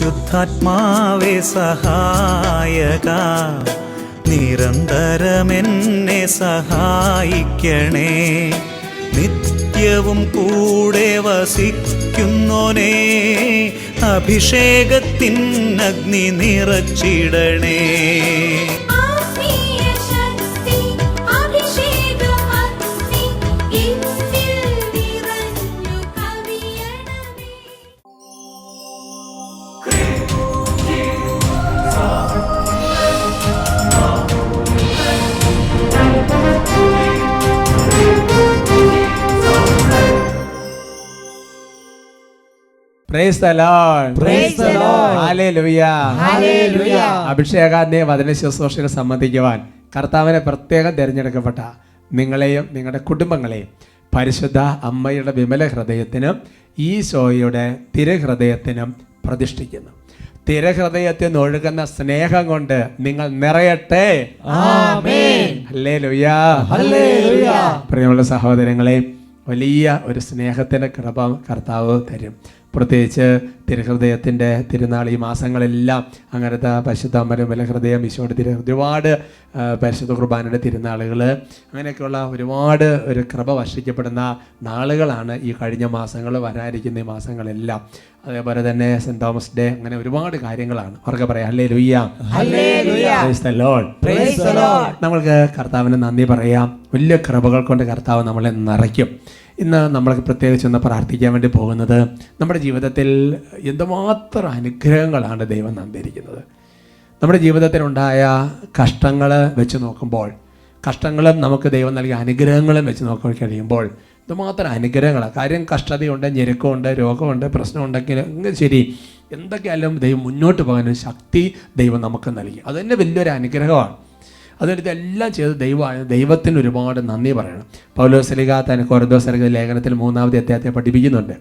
പരിശുദ്ധാത്മാവേ സഹായക, നിരന്തരമെന്നെ സഹായിക്കണേ. നിത്യവും കൂടെ വസിക്കുന്നോനേ, അഭിഷേകത്തിൻ അഗ്നി നിറച്ചിടണേ. അഭിഷേകാന്റെ വചന ശുശ്രൂഷയിൽ സംബന്ധിക്കുവാൻ കർത്താവിനെ പ്രത്യേകം തിരഞ്ഞെടുക്കപ്പെട്ട നിങ്ങളെയും നിങ്ങളുടെ കുടുംബങ്ങളെയും പരിശുദ്ധ അമ്മയുടെ വിമല ഹൃദയത്തിനും ഈശോയുടെ തിരുഹൃദയത്തിനും പ്രതിഷ്ഠിക്കുന്നു. തിരുഹൃദയത്തിൽ നിന്ന് ഒഴുകുന്ന സ്നേഹം കൊണ്ട് നിങ്ങൾ നിറയട്ടെ. ഹല്ലേലൂയ. പ്രിയമുള്ള സഹോദരങ്ങളെ, വലിയ ഒരു സ്നേഹത്തിൻ്റെ കൃപ കർത്താവ് തരും. പ്രത്യേകിച്ച് തിരുഹൃദയത്തിൻ്റെ തിരുനാൾ ഈ മാസങ്ങളെല്ലാം അങ്ങനത്തെ പരിശുദ്ധ അമ്മയുടെ വിമല ഹൃദയം, ഈശോയുടെ ഒരുപാട് പരിശുദ്ധ കുർബാനയുടെ തിരുനാളുകൾ, അങ്ങനെയൊക്കെയുള്ള ഒരുപാട് ഒരു കൃപ വർഷിക്കപ്പെടുന്ന നാളുകളാണ് ഈ കഴിഞ്ഞ മാസങ്ങൾ, വരാനിരിക്കുന്ന ഈ മാസങ്ങളെല്ലാം. അതേപോലെ തന്നെ സെന്റ് തോമസ് ഡേ, അങ്ങനെ ഒരുപാട് കാര്യങ്ങളാണ്. അവർക്ക് പറയാം ഹല്ലേലൂയ. നമ്മൾക്ക് കർത്താവിന് നന്ദി പറയാം. വലിയ കൃപകൾ കൊണ്ട് കർത്താവ് നമ്മളെ നിറയ്ക്കും. ഇന്ന് നമ്മൾക്ക് പ്രത്യേകിച്ച് ഒന്ന് പ്രാർത്ഥിക്കാൻ വേണ്ടി പോകുന്നത്, നമ്മുടെ ജീവിതത്തിൽ എന്തുമാത്രം അനുഗ്രഹങ്ങളാണ് ദൈവം തന്നിരിക്കുന്നത്. നമ്മുടെ ജീവിതത്തിലുണ്ടായ കഷ്ടങ്ങൾ വെച്ച് നോക്കുമ്പോൾ, കഷ്ടങ്ങളും നമുക്ക് ദൈവം നൽകിയ അനുഗ്രഹങ്ങളും വെച്ച് നോക്കാൻ കഴിയുമ്പോൾ എന്തുമാത്രം അനുഗ്രഹങ്ങളാണ്. കാര്യം കഷ്ടതയുണ്ട്, ഞെരുക്കമുണ്ട്, രോഗമുണ്ട്, പ്രശ്നമുണ്ടെങ്കിൽ ശരി, എന്തൊക്കെയായാലും ദൈവം മുന്നോട്ട് പോകാനും ശക്തി ദൈവം നമുക്ക് നൽകി. അത് തന്നെ വലിയൊരു അനുഗ്രഹമാണ്. അതുകൊണ്ട് ഇതെല്ലാം ചെയ്ത് ദൈവത്തിന് ഒരുപാട് നന്ദി പറയണം. പൗലോസ് ലീഗ തന്നെ കൊരിന്തോസ് ലേഖനത്തിൽ 3-ാമത്തെ അധ്യായത്തെ പഠിപ്പിക്കുന്നുണ്ട്.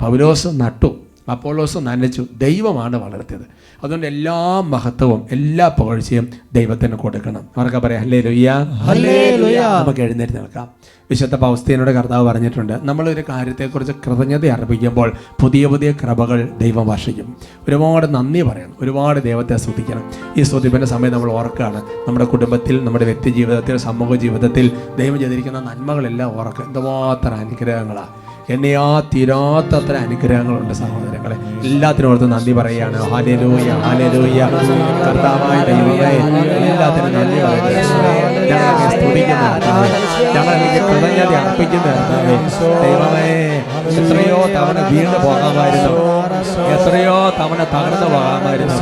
പൗലോസ് നട്ടു, അപ്പോളോസ് നനച്ചു, ദൈവമാണ് വളർത്തിയത്. അതുകൊണ്ട് എല്ലാ മഹത്വവും എല്ലാ പുകഴ്ചയും ദൈവത്തിന് കൊടുക്കണം. അവർക്ക് പറയാം ഹല്ലേലൂയ. നമുക്ക് എഴുന്നേറ്റ് നിൽക്കാം. വിശുദ്ധ പൗസ്തീനോട് കർത്താവ് പറഞ്ഞിട്ടുണ്ട്, നമ്മളൊരു കാര്യത്തെക്കുറിച്ച് കൃതജ്ഞത അർപ്പിക്കുമ്പോൾ പുതിയ പുതിയ കൃപകൾ ദൈവം വർഷിക്കും. ഒരുപാട് നന്ദി പറയണം, ഒരുപാട് ദൈവത്തെ സ്തുതിക്കണം. ഈ സ്തുതിപ്പിൻ്റെ സമയം നമ്മൾ ഓർക്കുകയാണ്. നമ്മുടെ കുടുംബത്തിൽ, നമ്മുടെ വ്യക്തി ജീവിതത്തിൽ, സമൂഹ ജീവിതത്തിൽ ദൈവം ചെയ്തിരിക്കുന്ന നന്മകളെല്ലാം ഓർക്കുക. എന്തുമാത്രം അനുഗ്രഹങ്ങളാണ്, എന്നെയാ തീരാത്തത്ര അനുഗ്രഹങ്ങളുണ്ട് സഹോദരങ്ങളെ. എല്ലാത്തിനും ഓർത്ത് നന്ദി പറയുകയാണ്. Hallelujah, hallelujah. കർത്താവായ ദൈവമേ, എല്ലാത്തിനും നന്ദി പറയുന്നു. ഞങ്ങളെ സ്തുതിക്കുന്നു, ഞങ്ങളെ കൃതജ്ഞത അർപ്പിക്കുന്നു. ദൈവമേ, എത്രയോ തവണ വീണ് പോകാമായിരുന്നു, എത്രയോ തവണ തകർന്നു പോകാമായിരുന്നു.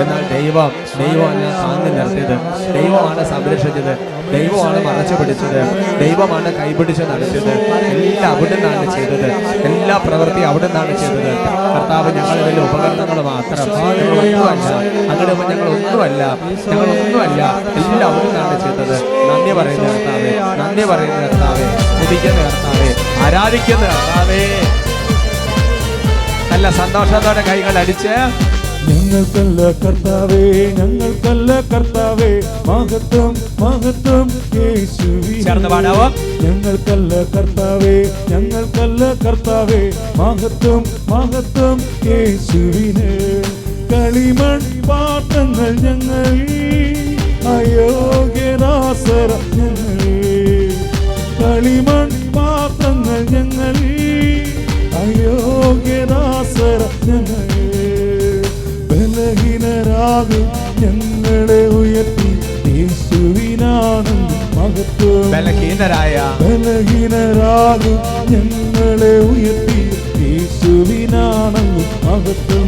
എന്നാൽ ദൈവമല്ല താങ്ങി നിർത്തിയത്, ദൈവമാണ് സംരക്ഷിച്ചത്, ദൈവമാണ് മറച്ചു പിടിച്ചത്, ദൈവമാണ് കൈപിടിച്ച് നടത്തിയത്. എല്ലാം അവിടെ നിന്നാണ് ചെയ്തത്, എല്ലാ പ്രവൃത്തിയും അവിടെ നിന്നാണ് ചെയ്തത്. കർത്താവ് ഞങ്ങൾ വലിയ ഉപകരണങ്ങൾ മാത്രം, ഞങ്ങളൊന്നുമല്ല, ഞങ്ങളൊന്നുമല്ല, എല്ലാം അവിടെ നിന്നാണ് ചെയ്തത്. നന്ദി പറയുന്ന കർത്താവേ, നന്ദി പറയുന്ന കർത്താവേ, സ്തുതിക്കുന്ന കർത്താവേ, ആരാധിക്കുന്ന കർത്താവേ. നല്ല സന്തോഷത്തോടെ കൈകൾ അടിച്ച് ഞങ്ങൾക്കല്ല കർത്താവേ, ഞങ്ങൾക്കല്ല കർത്താവേ, മഹത്വം മഹത്വം യേശുവിനെ. ചേർന്ന് പാടാവോ? ഞങ്ങൾക്കല്ല കർത്താവേ, ഞങ്ങൾക്കല്ല കർത്താവേ, മഹത്വം മഹത്വം യേശുവിനെ. കളിമൺ പാത്രങ്ങൾ ഞങ്ങൾ, അയോഗ്യദാസർ ഞങ്ങൾ. കളിമൺ പാത്രങ്ങൾ ഞങ്ങൾ, അയോഗ്യദാസർ ഞങ്ങൾ. ബലഹീനരാകും ഞങ്ങളെ ഉയർത്തി യേശുവിനാണെന്ന് മഹത്വം. ബലഹീനരാകും ഞങ്ങളെ ഉയർത്തി യേശുവിനാണെന്ന് മഹത്വം.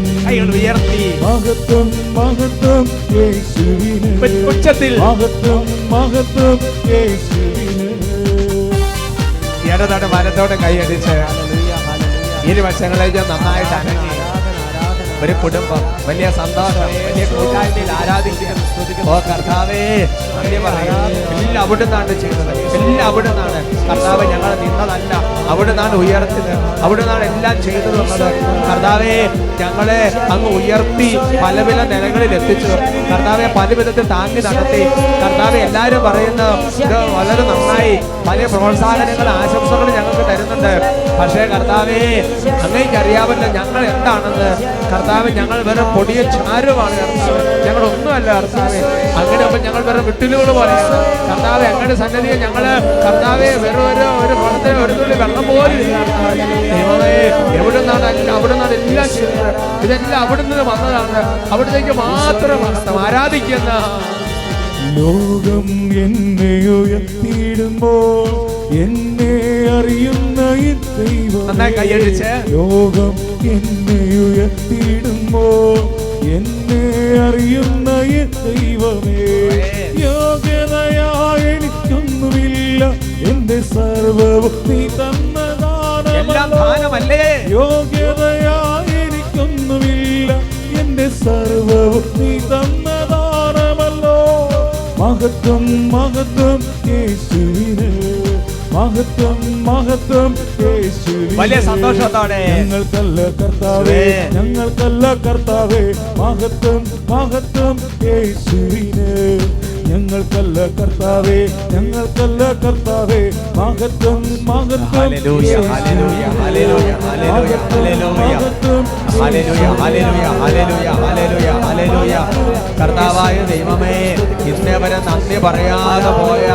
മഹത്വം മഹത്വം യേശുവിന്, മഹത്വം മഹത്വം യേശുവിന്. ഇടതോടെ വലത്തോടെ കൈയടിച്ച് ഇരുവശങ്ങളിലേക്ക് നന്നായിട്ട് അനങ്ങി ഒരു കുടുംബം, വലിയ സന്തോഷം, വലിയ കൂട്ടായ്മയിൽ ആരാധിക്കുന്നു. ഓ കർത്താവേ, നന്ദി പറയാം. എല്ലാം അവിടെ നിന്നാണ് ചെയ്തത്, എല്ലാം അവിടെ നിന്നാണ്. കർത്താവ് ഞങ്ങൾ നിന്നതല്ല, അവിടെ നിന്നാണ് ഉയർത്തിയത്, അവിടെ നിന്നാണ് എല്ലാം ചെയ്തു തന്നത്. കർത്താവേ, ഞങ്ങളെ അങ്ങ് ഉയർത്തി പല പല നിലകളിൽ എത്തിച്ചു. കർത്താവെ, പല വിധത്തിൽ താങ്ങി നടത്തി. കർത്താവെ, എല്ലാവരും പറയുന്നു ഇത് വളരെ നന്നായി, പല പ്രോത്സാഹനങ്ങൾ, ആശംസകൾ ഞങ്ങൾക്ക് തരുന്നുണ്ട്. പക്ഷേ കർത്താവേ, അങ്ങേക്ക് അറിയാമല്ലോ ഞങ്ങൾ എന്താണെന്ന്. കർത്താവ് ഞങ്ങൾ വെറും പൊടിയ ചാരുമാണ് കർത്താവ്, ഞങ്ങളൊന്നുമല്ല കർത്താവെ. അങ്ങനെ ആകുമ്പോൾ ഞങ്ങൾ വെറും വിട്ടിലുകൾ പോലെയാണ് കർത്താവ്. ഞങ്ങളുടെ സന്നദ്ധിയെ ഞങ്ങള് കർത്താവെ വെറും ഒരു കുളത്തിൽ ഒരു തുള്ളി വെള്ളം പോലും ദൈവമേ, എവിടെ നിന്നാണ് എല്ലാം ചെയ്യുന്നത്? ഇതെല്ലാം അവിടെ നിന്ന് വന്നതാണ്. അവിടത്തേക്ക് മാത്രം ആരാധിക്കുന്ന ലോകം എന്നെ ഉയർത്തിയിടുമ്പോൾ എന്നെ അറിയുന്ന ഈ ദൈവം, നന്നായി കൈയടിച്ച്. ലോകം എന്നെ ഉയർത്തിയിടുമ്പോൾ എന്നെ അറിയുന്ന ഈ ദൈവമേ, യോഗ്യതയാ എനിക്കൊന്നുമില്ല, എന്റെ സർവ്വവും നീ തന്നതാണ്. എല്ലാം ദാനമല്ലേ? യോഗ്യതയാ എനിക്കൊന്നുമില്ല, എന്റെ സർവ്വവും നീ തന്നതാണമല്ലോ. മഹത്വം മഹത്വം യേശുവിന്, മഹത്വം മഹത്വം യേശുവിന്. വലിയ സന്തോഷത്തോടെ ഞങ്ങൾക്കല്ല കർത്താവേ, ഞങ്ങൾക്കല്ല കർത്താവേ, മഹത്വം മഹത്വം യേശുവിന്. ഞങ്ങൾക്കല്ല കർത്താവേ, ഞങ്ങൾക്കല്ല കർത്താവേ, മഹത്വം മഹത്വം hallelujah, hallelujah, hallelujah, hallelujah, hallelujah, hallelujah, hallelujah, hallelujah, hallelujah. കർത്താവായ ദൈവമേ, ഇന്നേ വരെ നന്ദി പറയാതെ പോയ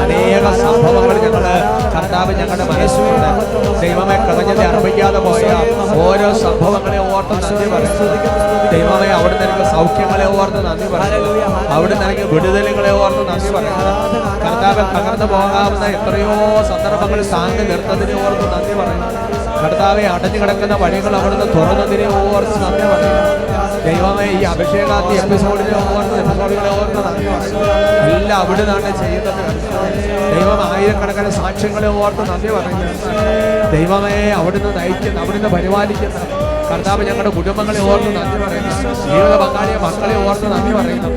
അനേക സംഭവങ്ങൾ കർത്താവ് ഞങ്ങളുടെ മനസ്സിലുണ്ട്. ദൈവമേ, കൃതജ്ഞത അർപ്പിക്കാതെ പോയ ഓരോ സംഭവങ്ങളെ ഓർത്ത് നന്ദി പറയുന്നു. ദൈവമേ, അവിടുന്ന് എനിക്ക് സൗഖ്യങ്ങളെ ഓർത്ത് നന്ദി പറയുന്നു. അവിടുന്ന് എനിക്ക് വിടുതലുകളെ ഓർത്ത് നന്ദി പറയുന്നു. കർത്താവ്, തകർന്നു പോകാവുന്ന എത്രയോ സന്ദർഭങ്ങൾ താങ്ങി നിർത്തതിനെ ഓർത്ത് നന്ദി പറയുന്നു. കർത്താവെ, അടഞ്ഞു കിടക്കുന്ന വഴികൾ അവിടുന്ന് തുറന്നതിനെ ഓർത്ത് നന്ദി പറയുന്നു. ദൈവമേ, ഈ അഭിഷേകാത്തി എപ്പിസോഡിനെ എപ്പിസോഡുകളെ ഓർത്ത് നന്ദി പറയുന്നു. എല്ലാം അവിടുന്നാണ് ചെയ്യുന്നത്. ദൈവം ആയിരക്കണക്കിന് സാക്ഷ്യങ്ങളെ ഓർത്ത് നന്ദി പറയുന്നു. ദൈവമേ, അവിടുന്ന് നയിക്കുന്ന, അവിടുന്ന് പരിപാലിക്കുന്ന കർത്താവ്, ഞങ്ങളുടെ കുടുംബങ്ങളെ ഓർത്ത് നന്ദി പറയുന്നു. ജീവിത പങ്കാളിയെ മക്കളെ ഓർത്ത് നന്ദി പറയുന്നു.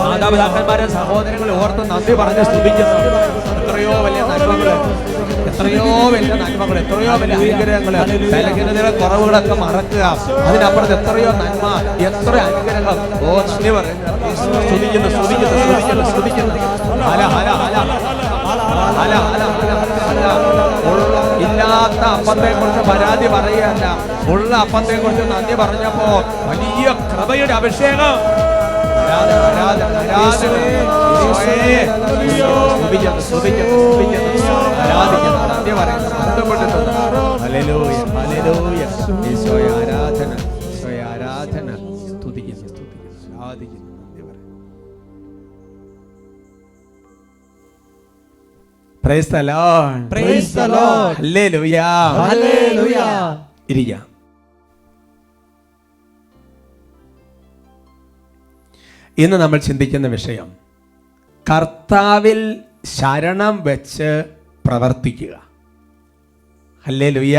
മാതാപിതാക്കന്മാരെ സഹോദരങ്ങളെ ഓർത്ത് നന്ദി പറഞ്ഞ് സ്തുതിക്കുന്നു. എത്രയോ വലിയ നന്മകള്, എത്രയോ വലിയ നന്മകൾ, എത്രയോ വലിയ അനുഗ്രഹങ്ങള്, ബലഹീനതയുടെ കുറവുകളൊക്കെ മറക്കുക. അതിനപ്പുറത്ത് എത്രയോ നന്മ, എത്ര അനുഗ്രഹങ്ങൾ. ഓ, നന്ദി പറയുന്നു. സ്തുതിക്കുന്നു, സ്തുതിക്കുന്നു, സ്തുതിക്കുന്നു, സ്തുതിക്കുന്നു. ഹല ഹല ഹല ഹല ഹല ഹല. ഇല്ലാത്ത അപ്പത്തെ കുറിച്ച് പരാതി പറയുകയല്ല, ഉള്ള അപ്പത്തെ കുറിച്ച് നന്ദി പറഞ്ഞപ്പോ വലിയ കൃപയുടെ അഭിഷേകം. നന്ദി പറയുന്നു. Hallelujah, hallelujah. ഈശോയെ ആരാധന, ഈശോയെ ആരാധന. സ്തുതിക്കുന്നു, സ്തുതിക്കുന്നു, ആരാധിക്കുന്നു. നന്ദി പറയുന്നു. Price the Lord, praise the Lord. Hallelujah, hallelujah. ഇരിക്കാം. ഇന്ന് നമ്മൾ ചിന്തിക്കുന്ന വിഷയം കർത്താവിൽ ശരണം വെച്ച് പ്രവർത്തിക്കുക. Hallelujah,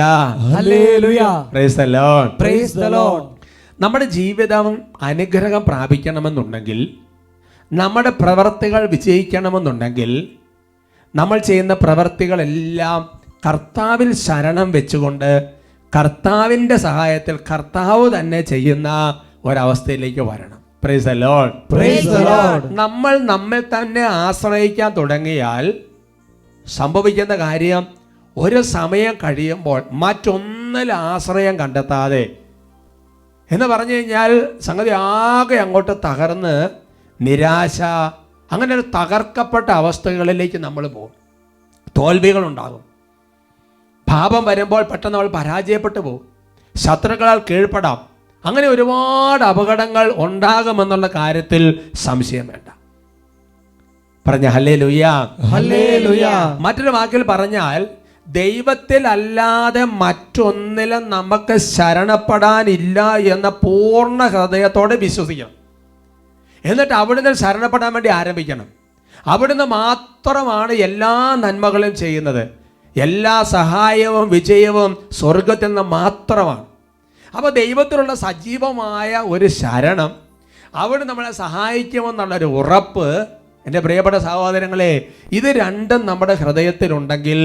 hallelujah. Praise the Lord, praise the Lord. നമ്മുടെ ജീവിതം അനുഗ്രഹം പ്രാപിക്കണമെന്നുണ്ടെങ്കിൽ, നമ്മുടെ പ്രവർത്തികൾ വിജയിക്കണമെന്നുണ്ടെങ്കിൽ, നമ്മൾ ചെയ്യുന്ന പ്രവർത്തികളെല്ലാം കർത്താവിൽ ശരണം വെച്ചുകൊണ്ട് കർത്താവിൻ്റെ സഹായത്തിൽ കർത്താവ് തന്നെ ചെയ്യുന്ന ഒരവസ്ഥയിലേക്ക് വരണം. Price the Lord, praise the Lord. നമ്മൾ നമ്മെ തന്നെ ആശ്രയിക്കാൻ തുടങ്ങിയാൽ സംഭവിക്കുന്ന കാര്യം, ഒരു സമയം കഴിയുമ്പോൾ മറ്റൊന്നിൽ ആശ്രയം കണ്ടെത്താതെ എന്ന് പറഞ്ഞു കഴിഞ്ഞാൽ സംഗതി ആകെ അങ്ങോട്ട് തകർന്ന് നിരാശ, അങ്ങനെ ഒരു തകർക്കപ്പെട്ട അവസ്ഥകളിലേക്ക് നമ്മൾ പോകും. തോൽവികളുണ്ടാകും. പാപം വരുമ്പോൾ പെട്ടെന്ന് നമ്മൾ പരാജയപ്പെട്ടു പോകും. ശത്രുക്കളാൽ കീഴ്പ്പെടാം. അങ്ങനെ ഒരുപാട് അപകടങ്ങൾ ഉണ്ടാകുമെന്നുള്ള കാര്യത്തിൽ സംശയം വേണ്ട. പറഞ്ഞ ഹല്ലേലൂയ, ഹല്ലേലൂയ. മറ്റൊരു വാക്കിൽ പറഞ്ഞാൽ, ദൈവത്തിൽ അല്ലാതെ മറ്റൊന്നിലും നമുക്ക് ശരണപ്പെടാനില്ല എന്ന പൂർണ്ണ ഹൃദയത്തോടെ വിശ്വസിക്കണം. എന്നിട്ട് അവിടുന്ന് ശരണപ്പെടാൻ വേണ്ടി ആരംഭിക്കണം. അവിടുന്ന് മാത്രമാണ് എല്ലാ നന്മകളും ചെയ്യുന്നത്. എല്ലാ സഹായവും വിജയവും സ്വർഗത്തിൽ നിന്ന് മാത്രമാണ്. അപ്പോൾ ദൈവത്തിലുള്ള സജീവമായ ഒരു ശരണം, അവിടെ നമ്മളെ സഹായിക്കുമെന്നുള്ളൊരു ഉറപ്പ്, എൻ്റെ പ്രിയപ്പെട്ട സഹോദരങ്ങളെ, ഇത് രണ്ടും നമ്മുടെ ഹൃദയത്തിലുണ്ടെങ്കിൽ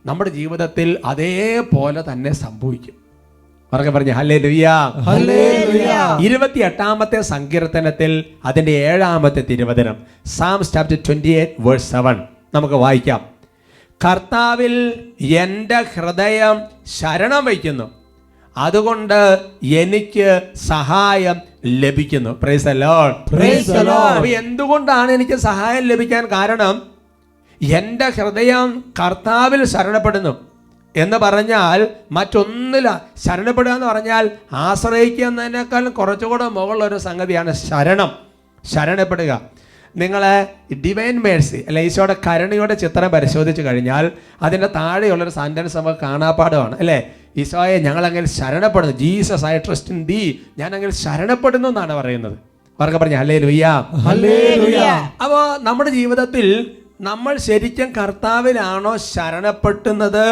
നമ്മുടെ ജീവിതത്തിൽ അതേപോലെ തന്നെ സംഭവിക്കും. ഉറക്കെ പറഞ്ഞ് ഹല്ലേലൂയ, ഹല്ലേലൂയ. 28-ാമത്തെ സങ്കീർത്തനത്തിൽ അതിൻ്റെ 7-ാമത്തെ തിരുവചനം, സാംസ് ചാപ്റ്റർ 28 വേഴ്സ് 7 നമുക്ക് വായിക്കാം. കർത്താവിൽ എൻ്റെ ഹൃദയം ശരണം വയ്ക്കുന്നു, അതുകൊണ്ട് എനിക്ക് സഹായം ലഭിക്കുന്നു. Price the Lord. Praise the Lord. അപ്പോൾ എന്തുകൊണ്ടാണ് എനിക്ക് സഹായം ലഭിക്കാൻ കാരണം? എൻ്റെ ഹൃദയം കർത്താവിൽ ശരണപ്പെടുന്നു എന്ന് പറഞ്ഞാൽ മറ്റൊന്നില്ല. ശരണപ്പെടുക എന്ന് പറഞ്ഞാൽ ആശ്രയിക്കുക എന്നതിനേക്കാൾ കുറച്ചുകൂടെ മുകളിലൊരു സംഗതിയാണ് ശരണപ്പെടുക. നിങ്ങൾ ഡിവൈൻ മേഴ്സി അല്ലെ ഈശോയുടെ കരുണയുടെ ചിത്രം പരിശോധിച്ച് കഴിഞ്ഞാൽ അതിൻ്റെ താഴെയുള്ളൊരു സെൻറ്റൻസ് നമുക്ക് കാണാപ്പാടമാണ് അല്ലേ. ഈശോയെ ഞങ്ങളങ്ങനെ ശരണപ്പെടുന്നു, ജീസസ് ഐ ട്രസ്റ്റ് ഇൻ ദീ, ഞാൻ അങ്ങനെ ശരണപ്പെടുന്നു എന്നാണ് പറയുന്നത്. അവർക്ക് പറഞ്ഞു ഹല്ലേലൂയ. ഹല്ലേലൂയ. അപ്പോൾ നമ്മുടെ ജീവിതത്തിൽ നമ്മൾ ശരിക്കും കർത്താവിലാണോ ശരണപ്പെടുന്നത്,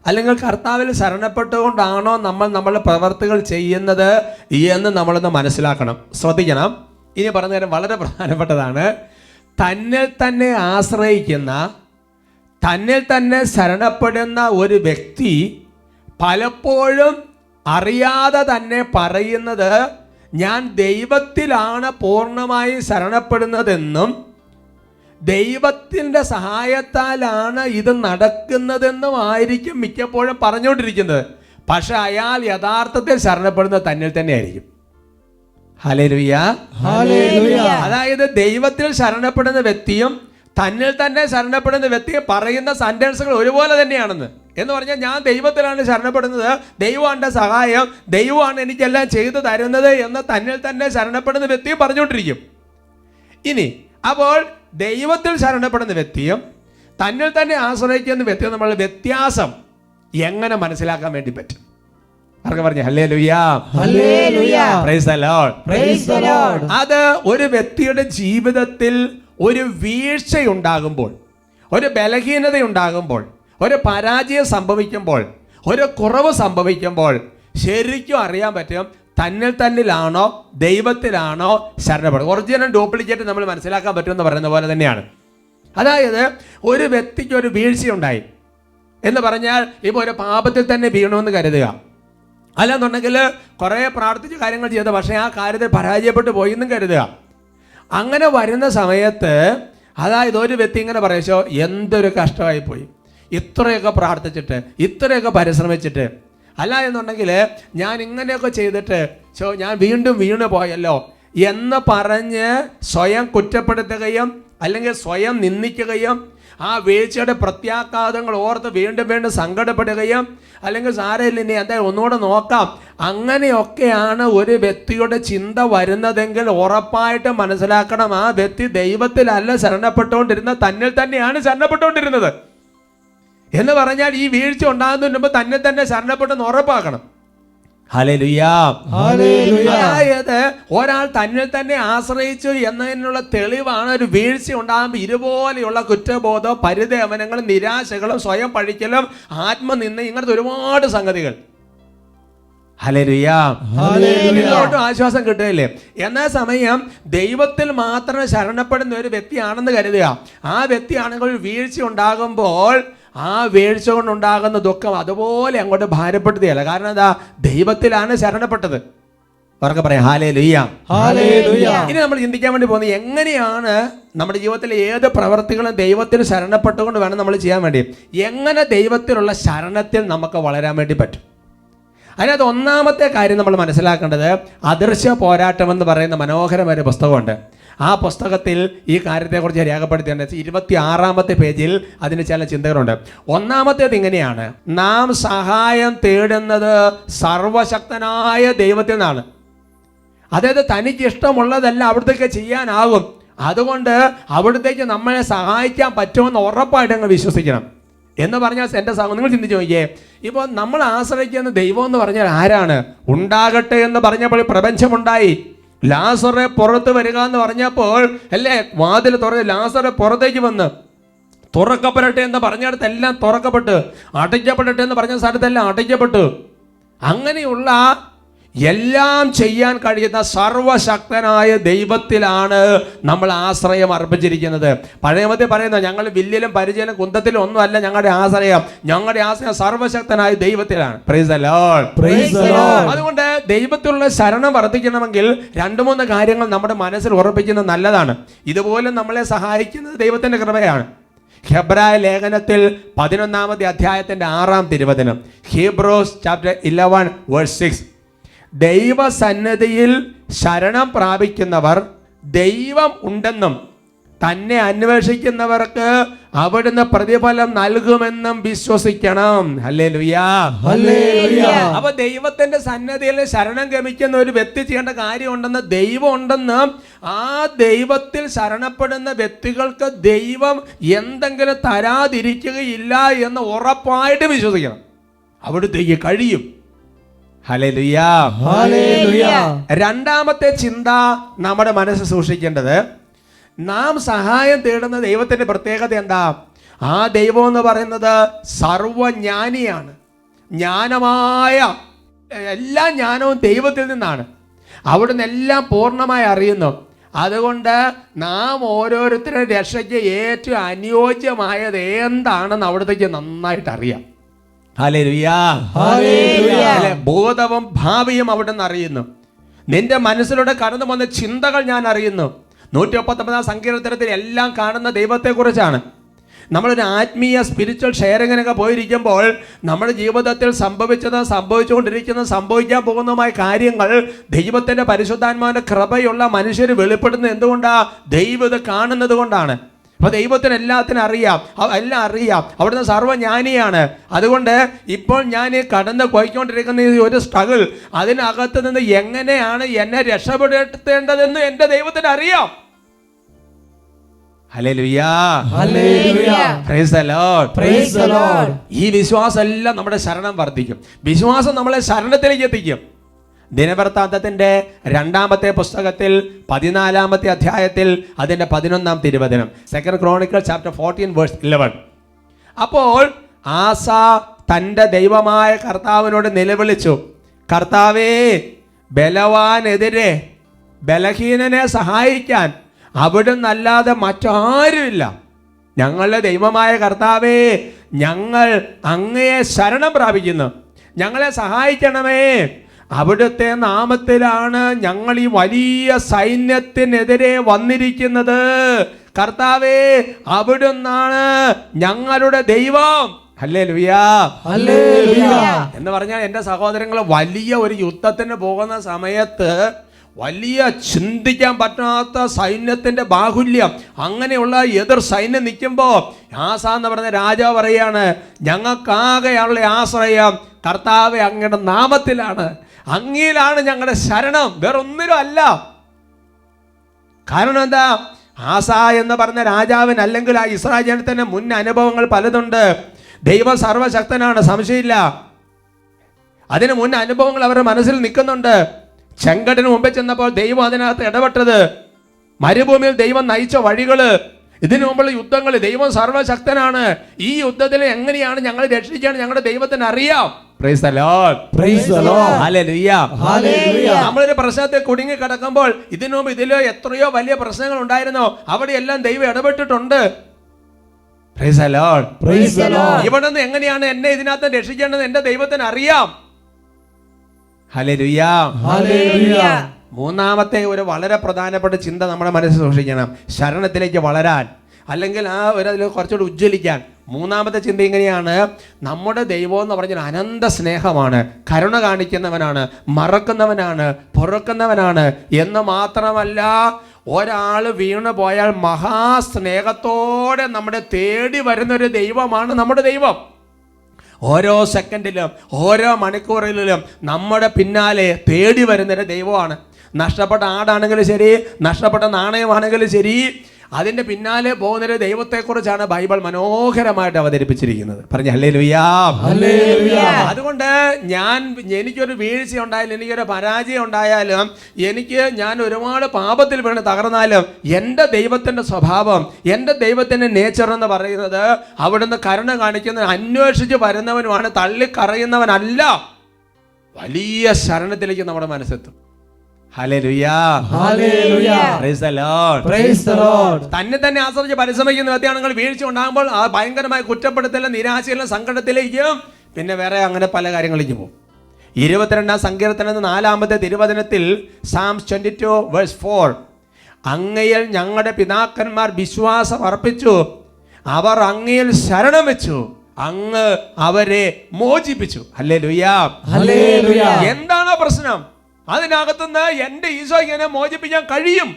അല്ലെങ്കിൽ കർത്താവിൽ ശരണപ്പെട്ടുകൊണ്ടാണോ നമ്മളുടെ പ്രവർത്തികൾ ചെയ്യുന്നത് എന്ന് നമ്മളൊന്ന് മനസ്സിലാക്കണം, ശ്രദ്ധിക്കണം. ഇനി പറഞ്ഞ നേരം വളരെ പ്രധാനപ്പെട്ടതാണ്. തന്നിൽ തന്നെ ആശ്രയിക്കുന്ന, തന്നിൽ തന്നെ ശരണപ്പെടുന്ന ഒരു വ്യക്തി പലപ്പോഴും അറിയാതെ തന്നെ പറയുന്നത് ഞാൻ ദൈവത്തിലാണ് പൂർണ്ണമായി ശരണപ്പെടുന്നതെന്നും ദൈവത്തിൻ്റെ സഹായത്താലാണ് ഇത് നടക്കുന്നതെന്നും ആയിരിക്കും മിക്കപ്പോഴും പറഞ്ഞുകൊണ്ടിരിക്കുന്നത്. പക്ഷെ അയാൾ യഥാർത്ഥത്തിൽ ശരണപ്പെടുന്നത് തന്നിൽ തന്നെ ആയിരിക്കും. ഹല്ലേലൂയ. ഹല്ലേലൂയ. അതായത് ദൈവത്തിൽ ശരണപ്പെടുന്ന വ്യക്തിയും തന്നിൽ തന്നെ ശരണപ്പെടുന്ന വ്യക്തിയും പറയുന്ന സെന്റൻസുകൾ ഒരുപോലെ തന്നെയാണെന്ന്. എന്ന് പറഞ്ഞാൽ ഞാൻ ദൈവത്തിലാണ് ശരണപ്പെടുന്നത്, ദൈവമാണ് എൻ്റെ സഹായം, ദൈവമാണ് എനിക്കെല്ലാം ചെയ്തു തരുന്നത് എന്ന് തന്നിൽ തന്നെ ശരണപ്പെടുന്ന വ്യക്തിയും പറഞ്ഞുകൊണ്ടിരിക്കും. ഇനി അപ്പോൾ ദൈവത്തിൽ ശരണപ്പെടുന്ന വ്യക്തിയും തന്നിൽ തന്നെ ആശ്രയിക്കുന്ന വ്യക്തിയും തമ്മിലുള്ള വ്യത്യാസം എങ്ങനെ മനസ്സിലാക്കാൻ വേണ്ടി പറ്റും? ആർക്ക് പറഞ്ഞു hallelujah. Hallelujah. Praise the Lord. Praise the Lord. അത് ഒരു വ്യക്തിയുടെ ജീവിതത്തിൽ ഒരു വീഴ്ചയുണ്ടാകുമ്പോൾ, ഒരു ബലഹീനതയുണ്ടാകുമ്പോൾ, ഒരു പരാജയം സംഭവിക്കുമ്പോൾ, ഒരു കുറവ് സംഭവിക്കുമ്പോൾ ശരിക്കും അറിയാൻ പറ്റും തന്നിൽ തന്നിലാണോ ദൈവത്തിലാണോ ശരണപ്പെടുന്നത്. ഒറിജിനൽ ഡ്യൂപ്ലിക്കേറ്റ് നമ്മൾ മനസ്സിലാക്കാൻ പറ്റുമെന്ന് പറയുന്ന പോലെ തന്നെയാണ്. അതായത് ഒരു വ്യക്തിക്ക് ഒരു വീഴ്ചയുണ്ടായി എന്ന് പറഞ്ഞാൽ ഇപ്പോൾ ഒരു പാപത്തിൽ തന്നെ വീണമെന്ന് കരുതുക, അല്ലെന്നുണ്ടെങ്കിൽ കുറേ പ്രാർത്ഥിച്ച കാര്യങ്ങൾ ചെയ്ത പക്ഷേ ആ കാര്യത്തിൽ പരാജയപ്പെട്ടു പോയി എന്നും കരുതുക. അങ്ങനെ വരുന്ന സമയത്ത് അതായത് ഒരു വ്യക്തി ഇങ്ങനെ പറയോ എന്തൊരു കഷ്ടമായി പോയി, ഇത്രയൊക്കെ പ്രാർത്ഥിച്ചിട്ട് ഇത്രയൊക്കെ പരിശ്രമിച്ചിട്ട്, അല്ല എന്നുണ്ടെങ്കിൽ ഞാൻ ഇങ്ങനെയൊക്കെ ചെയ്തിട്ട് ഞാൻ വീണ്ടും വീണ് പോയല്ലോ എന്ന് പറഞ്ഞ് സ്വയം കുറ്റപ്പെടുത്തുകയും അല്ലെങ്കിൽ സ്വയം നിന്ദിക്കുകയും ആ വീഴ്ചയുടെ പ്രത്യാഘാതങ്ങൾ ഓർത്ത് വീണ്ടും വീണ്ടും സങ്കടപ്പെടുകയും അല്ലെങ്കിൽ സാരമില്ല ഇനി എന്തായാലും ഒന്നുകൂടെ നോക്കാം, അങ്ങനെയൊക്കെയാണ് ഒരു വ്യക്തിയുടെ ചിന്ത വരുന്നതെങ്കിൽ ഉറപ്പായിട്ട് മനസ്സിലാക്കണം ആ വ്യക്തി ദൈവത്തിലല്ല ശരണപ്പെട്ടുകൊണ്ടിരുന്നത്, തന്നിൽ തന്നെയാണ് ശരണപ്പെട്ടുകൊണ്ടിരുന്നത്. എന്ന് പറഞ്ഞാൽ ഈ വീഴ്ച ഉണ്ടാകുന്നതിന് മുമ്പ് തന്നെ തന്നെ ശരണപ്പെട്ടെന്ന് ഉറപ്പാക്കണം. ഹല്ലേലൂയ. അതായത് ഒരാൾ തന്നിൽ തന്നെ ആശ്രയിച്ചു എന്നതിനുള്ള തെളിവാണ് ഒരു വീഴ്ച ഉണ്ടാകുമ്പോൾ ഇതുപോലെയുള്ള കുറ്റബോധം, പരിദേവനങ്ങളും നിരാശകളും സ്വയം പഴിക്കലും ആത്മനിന്ദ ഇങ്ങനത്തെ ഒരുപാട് സംഗതികൾ. ഹല്ലേലൂയ. ഇതിലോട്ടും ആശ്വാസം കിട്ടുകയില്ലേ? എന്നാൽ സമയം ദൈവത്തിൽ മാത്രം ശരണപ്പെടുന്ന ഒരു വ്യക്തിയാണെന്ന് കരുതുക. ആ വ്യക്തിയാണെങ്കിൽ ഒരു വീഴ്ച ഉണ്ടാകുമ്പോൾ ആ വീഴ്ച കൊണ്ടുണ്ടാകുന്ന ദുഃഖം അതുപോലെ അങ്ങോട്ട് ഭാരപ്പെടുകയല്ല. കാരണം എന്താ? ദൈവത്തിലാണ് ശരണപ്പെട്ടത്. അവർക്ക് പറയാം ഹല്ലേലൂയ. ഇനി നമ്മൾ ചിന്തിക്കാൻ വേണ്ടി പോകുന്നത് എങ്ങനെയാണ് നമ്മുടെ ജീവിതത്തിലെ ഏത് പ്രവർത്തികളും ദൈവത്തിൽ ശരണപ്പെട്ടുകൊണ്ട് വേണം നമ്മൾ ചെയ്യാൻ വേണ്ടി. എങ്ങനെ ദൈവത്തിലുള്ള ശരണത്തിൽ നമുക്ക് വളരാൻ വേണ്ടി പറ്റും? അതിനകത്ത് ഒന്നാമത്തെ കാര്യം നമ്മൾ മനസ്സിലാക്കേണ്ടത് അദൃശ്യ പോരാട്ടം എന്ന് പറയുന്ന മനോഹരമായ പുസ്തകമുണ്ട്. ആ പുസ്തകത്തിൽ ഈ കാര്യത്തെക്കുറിച്ച് രേഖപ്പെടുത്തിയിട്ടുണ്ട്. 26-ാമത്തെ പേജിൽ അതിന് ചില ചിന്തകളുണ്ട്. ഒന്നാമത്തേത് ഇങ്ങനെയാണ്: നാം സഹായം തേടുന്നത് സർവശക്തനായ ദൈവത്തിൽ നിന്നാണ്. അതായത് തനിക്ക് ഇഷ്ടമുള്ളതെല്ലാം അവിടത്തേക്ക് ചെയ്യാനാകും. അതുകൊണ്ട് അവിടത്തേക്ക് നമ്മളെ സഹായിക്കാൻ പറ്റുമെന്ന് ഉറപ്പായിട്ട് അങ്ങ് വിശ്വസിക്കണം. എന്ന് പറഞ്ഞാൽ എൻ്റെ നിങ്ങൾ ചിന്തിച്ച് നോക്കിയേ, ഇപ്പോൾ നമ്മൾ ആശ്രയിക്കുന്ന ദൈവം എന്ന് പറഞ്ഞാൽ ആരാണ്? ഉണ്ടാകട്ടെ എന്ന് പറഞ്ഞപ്പോൾ പ്രപഞ്ചമുണ്ടായി. ലാസറെ പുറത്ത് വരിക എന്ന് പറഞ്ഞപ്പോൾ അല്ലേ വാതിൽ തുറന്ന് ലാസറെ പുറത്തേക്ക് വന്ന്, തുറക്കപ്പെടട്ടെ എന്ന് പറഞ്ഞിടത്തെല്ലാം തുറക്കപ്പെട്ട്, അടയ്ക്കപ്പെടട്ടെ എന്ന് പറഞ്ഞ സ്ഥലത്തെല്ലാം അടയ്ക്കപ്പെട്ടു. അങ്ങനെയുള്ള എല്ലാം ചെയ്യാൻ കഴിയുന്ന സർവശക്തനായ ദൈവത്തിലാണ് നമ്മൾ ആശ്രയം അർപ്പിച്ചിരിക്കുന്നത്. പഴയമത്തെ പറയുന്ന ഞങ്ങൾ വില്ലിലും പരിചയം കുന്തത്തിലും ഒന്നുമല്ല ഞങ്ങളുടെ ആശ്രയം. ഞങ്ങളുടെ ആശ്രയം സർവശക്തനായ ദൈവത്തിലാണ്. Price the Lord. അതുകൊണ്ട് ദൈവത്തിലുള്ള ശരണം വർദ്ധിക്കണമെങ്കിൽ 2-3 കാര്യങ്ങൾ നമ്മുടെ മനസ്സിൽ ഉറപ്പിക്കുന്നത് നല്ലതാണ്. ഇതുപോലെ നമ്മളെ സഹായിക്കുന്നത് ദൈവത്തിന്റെ കൃപയാണ്. ഹെബ്രായ ലേഖനത്തിൽ 11 അധ്യായത്തിന്റെ 6 തിരുവചനം, ഹീബ്രൂസ് ചാപ്റ്റർ 11 വേഴ്സ് 6, ദൈവസന്നിധിയിൽ ശരണം പ്രാപിക്കുന്നവർ ദൈവം ഉണ്ടെന്നും തന്നെ അന്വേഷിക്കുന്നവർക്ക് അവിടുന്ന് പ്രതിഫലം നൽകുമെന്നും വിശ്വസിക്കണം. ഹല്ലേലൂയാ, ഹല്ലേലൂയ. അപ്പൊ ദൈവത്തിന്റെ സന്നിധിയിൽ ശരണം ഗമിക്കുന്ന ഒരു വ്യക്തി ചെയ്യേണ്ട കാര്യമുണ്ടെന്ന്, ദൈവം ഉണ്ടെന്ന്, ആ ദൈവത്തിൽ ശരണപ്പെടുന്ന വ്യക്തികൾക്ക് ദൈവം എന്തെങ്കിലും തരാതിരിക്കുകയില്ല എന്ന് ഉറപ്പായിട്ട് വിശ്വസിക്കണം. അവിടുത്തേക്ക് കഴിയും. ഹല്ലേലൂയാ, ഹല്ലേലൂയ. രണ്ടാമത്തെ ചിന്ത നമ്മുടെ മനസ്സ് സൂക്ഷിക്കേണ്ടത്, നാം സഹായം തേടുന്ന ദൈവത്തിന്റെ പ്രത്യേകത എന്താ? ആ ദൈവം എന്ന് പറയുന്നത് സർവജ്ഞാനിയാണ്. ജ്ഞാനമായ എല്ലാ ജ്ഞാനവും ദൈവത്തിൽ നിന്നാണ്. അവിടുന്ന് എല്ലാം പൂർണ്ണമായി അറിയുന്നു. അതുകൊണ്ട് നാം ഓരോരുത്തരുടെ രക്ഷയ്ക്ക് ഏറ്റവും അനുയോജ്യമായത് എന്താണെന്ന് അവിടത്തേക്ക് നന്നായിട്ട് അറിയാം. Hallelujah, hallelujah. ഭൂതവും ഭാവിയും അവിടുന്ന് അറിയുന്നു. നിന്റെ മനസ്സിലൂടെ കടന്നു വന്ന ചിന്തകൾ ഞാൻ അറിയുന്നു. 119 സങ്കീർത്തനത്തിൽ എല്ലാം കാണുന്ന ദൈവത്തെക്കുറിച്ചാണ്. നമ്മളൊരു ആത്മീയ സ്പിരിച്വൽ ഷെയറിങ്ങിനൊക്കെ പോയിരിക്കുമ്പോൾ നമ്മുടെ ജീവിതത്തിൽ സംഭവിച്ചുകൊണ്ടിരിക്കുന്ന സംഭവിക്കാൻ പോകുന്നതുമായ കാര്യങ്ങൾ ദൈവത്തിൻ്റെ പരിശുദ്ധാത്മാവിൻ്റെ കൃപയുള്ള മനുഷ്യർ വെളിപ്പെടുന്നത് എന്തുകൊണ്ടാണ്? ദൈവം ഇത് കാണുന്നത് കൊണ്ടാണ്. അപ്പോൾ ദൈവത്തിന് എല്ലാത്തിനും എല്ലാം അറിയാം. അവിടുന്ന് സർവ്വജ്ഞാനിയാണ്. അതുകൊണ്ട് ഇപ്പോൾ ഞാൻ കടന്ന് പോയിക്കൊണ്ടിരിക്കുന്ന ഈ ഒരു സ്ട്രഗിൾ, അതിനകത്ത് നിന്ന് എങ്ങനെയാണ് എന്നെ രക്ഷപ്പെടുത്തേണ്ടതെന്ന് എൻ്റെ ദൈവത്തിന് അറിയാം. Hallelujah, hallelujah. Praise the Lord, praise the Lord. ഈ വിശ്വാസം എല്ലാം നമ്മുടെ ശരണം വർദ്ധിക്കും. വിശ്വാസം നമ്മളെ ശരണത്തിലേക്ക് എത്തിക്കും. ദിനവൃത്താന്തത്തിന്റെ 2-ാമത്തെ പുസ്തകത്തിൽ 14-ാമത്തെ അധ്യായത്തിൽ അതിന്റെ 11-ാം തിരുവചനം, 2 Chronicles chapter 14 verse 11. അപ്പോൾ ആസ തൻ്റെ ദൈവമായ കർത്താവിനോട് നിലവിളിച്ചു, കർത്താവേ, ബലവാനെതിരെ ബലഹീനനെ സഹായിക്കാൻ അവിടുന്നല്ലാതെ മറ്റാരുമില്ല. ഞങ്ങളുടെ ദൈവമായ കർത്താവേ, ഞങ്ങൾ അങ്ങയെ ശരണം പ്രാപിക്കുന്നു. ഞങ്ങളെ സഹായിക്കണമേ. അവിടുത്തെ നാമത്തിലാണ് ഞങ്ങൾ ഈ വലിയ സൈന്യത്തിനെതിരെ വന്നിരിക്കുന്നത്. കർത്താവേ, അവിടുന്നാണ് ഞങ്ങളുടെ ദൈവം. ഹല്ലേലൂയാ, ഹല്ലേലൂയ. എന്ന് പറഞ്ഞാൽ എൻ്റെ സഹോദരങ്ങൾ, വലിയ ഒരു യുദ്ധത്തിന് പോകുന്ന സമയത്ത് വലിയ ചിന്തിക്കാൻ പറ്റാത്ത സൈന്യത്തിന്റെ ബാഹുല്യം, അങ്ങനെയുള്ള എതിർ സൈന്യം നിൽക്കുമ്പോൾ ആസ എന്ന് പറഞ്ഞ രാജാവ് പറയാണ്, ഞങ്ങൾക്കാകെയുള്ള ആശ്രയം കർത്താവെ അങ്ങയുടെ നാമത്തിലാണ്, അങ്ങയിലാണ് ഞങ്ങളുടെ ശരണം, വേറൊന്നിനും അല്ല. കാരണം എന്താ? ആസ എന്ന് പറഞ്ഞ രാജാവിന് അല്ലെങ്കിൽ ആ ഇസ്രായേൽ ജനത്തിന് മുൻ അനുഭവങ്ങൾ പലതുണ്ട്. ദൈവം സർവശക്തനാണ്, സംശയമില്ല. അതിന് മുൻ അനുഭവങ്ങൾ അവരുടെ മനസ്സിൽ നിൽക്കുന്നുണ്ട്. ചെങ്കടന് മുമ്പേ ചെന്നപ്പോൾ ദൈവം അതിനകത്ത് ഇടപെട്ടത്, മരുഭൂമിയിൽ ദൈവം നയിച്ച വഴികള്, ഇതിനു മുമ്പുള്ള യുദ്ധങ്ങൾ, ദൈവം സർവശക്തനാണ്. ഈ യുദ്ധത്തിൽ എങ്ങനെയാണ് ഞങ്ങൾ രക്ഷിക്കാൻ ഞങ്ങളുടെ ദൈവത്തിന് അറിയാം. Price the Lord, praise the Lord. Hallelujah, hallelujah. നമ്മളൊരു പ്രശ്നത്തെ കുടുങ്ങി കിടക്കുമ്പോൾ ഇതിനു മുമ്പ് ഇതിലോ എത്രയോ വലിയ പ്രശ്നങ്ങൾ ഉണ്ടായിരുന്നോ, അവിടെയെല്ലാം ദൈവം ഇടപെട്ടിട്ടുണ്ട്. Praise the Lord, praise the Lord. ഇവിടെ നിന്ന് എങ്ങനെയാണ് എന്നെ ഇതിനകത്ത് രക്ഷിക്കേണ്ടത് എന്റെ ദൈവത്തിന് അറിയാം. Hallelujah, hallelujah. മൂന്നാമത്തെ ഒരു വളരെ പ്രധാനപ്പെട്ട ചിന്ത നമ്മുടെ മനസ്സിൽ സൂക്ഷിക്കണം, ശരണത്തിലേക്ക് വളരാൻ, അല്ലെങ്കിൽ ആ ഒരു അതിൽ കുറച്ചുകൂടി ഉജ്ജ്വലിക്കാൻ. മൂന്നാമത്തെ ചിന്ത ഇങ്ങനെയാണ്, നമ്മുടെ ദൈവം എന്ന് പറഞ്ഞാൽ അനന്ത സ്നേഹമാണ്, കരുണ കാണിക്കുന്നവനാണ്, മറക്കുന്നവനാണ്, പൊറുക്കുന്നവനാണ് എന്ന് മാത്രമല്ല, ഒരാൾ വീണു പോയാൽ മഹാസ്നേഹത്തോടെ നമ്മുടെ തേടി വരുന്നൊരു ദൈവമാണ് നമ്മുടെ ദൈവം. ഓരോ സെക്കൻഡിലും ഓരോ മണിക്കൂറിലും നമ്മുടെ പിന്നാലെ തേടി വരുന്നൊരു ദൈവമാണ്. നഷ്ടപ്പെട്ട ആടാണെങ്കിലും ശരി, നഷ്ടപ്പെട്ട നാണയമാണെങ്കിലും ശരി, അതിൻ്റെ പിന്നാലെ പോകുന്നൊരു ദൈവത്തെക്കുറിച്ചാണ് ബൈബിൾ മനോഹരമായിട്ട് അവതരിപ്പിച്ചിരിക്കുന്നത്. പറഞ്ഞ ഹല്ലേലൂയാ, ഹല്ലേലൂയ. അതുകൊണ്ട് എനിക്കൊരു വീഴ്ച ഉണ്ടായാലും, എനിക്കൊരു പരാജയം ഉണ്ടായാലും, ഞാൻ ഒരുപാട് പാപത്തിൽ വീണ് തകർന്നാലും, എൻ്റെ ദൈവത്തിൻ്റെ സ്വഭാവം, എൻ്റെ ദൈവത്തിൻ്റെ നേച്ചർ എന്ന് പറയുന്നത് അവിടുന്ന് കരുണ കാണിക്കുന്ന, അന്വേഷിച്ച് വരുന്നവനുമാണ്, തള്ളിക്കറയുന്നവനല്ല. വലിയ ശരണത്തിലേക്ക് നമ്മുടെ മനസ്സെത്തും. Hallelujah, hallelujah. Praise the Lord, praise the Lord. തന്നെ ആശ്രയിച്ച് പരിശ്രമിക്കുന്ന വ്യക്തിയാണെങ്കിൽ വീഴ്ച ഉണ്ടാകുമ്പോൾ ആ ഭയങ്കരമായ കുറ്റപ്പെടുത്തലും നിരാശയിലും സങ്കടത്തിലേക്കും പിന്നെ വേറെ അങ്ങനെ പല കാര്യങ്ങളിലേക്കും പോകും. 22-ാം സങ്കീർത്തനത്തിൽ 4-ാമത്തെ തിരുവചനത്തിൽ Psalms 22 verse 4, അങ്ങയിൽ ഞങ്ങളുടെ പിതാക്കന്മാർ വിശ്വാസം അർപ്പിച്ചു, അവർ അങ്ങയിൽ ശരണം വെച്ചു, അങ്ങ് അവരെ മോചിപ്പിച്ചു. ഹല്ലേലൂയാ. ഹല്ലേലൂയ. എന്താണ് പ്രശ്നം? അതിനകത്തുനിന്ന് എന്റെ ഈശോ ഇങ്ങനെ മോചിപ്പിക്കാൻ കഴിയും.